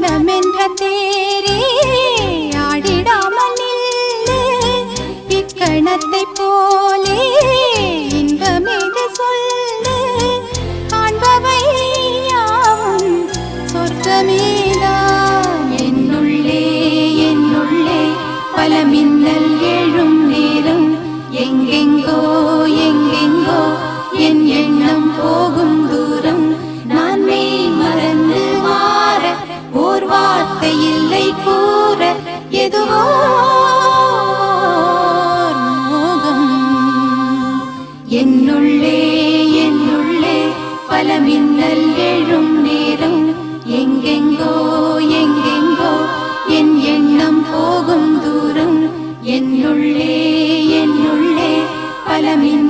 மனமென்ற தேரே ஆடிடாமல் நில்லு இக்கணத்தை போலே இன்பமேது சொல்லு காண்பவை யாவும் சொர்க்கமேதான் என்னுள்ளே என்னுள்ளே பல மின்னல் எழும் நேரம் எங்கெங்கோ எங்கெங்கோ என் எண்ணம் போகும் தூரம் நான் மெய் மறந்து மாற ஓர் வார்த்தை இல்லை கூற எதுவோ மோகம் என்னுள்ளே என்னுள்ளே பல மின்னல் எழும் நேரம் எங்கெங்கோ எங்கெங்கோ என் எண்ணம் போகும் தூரம் என்னுள்ளே என்னுள்ளே பல மின்னல்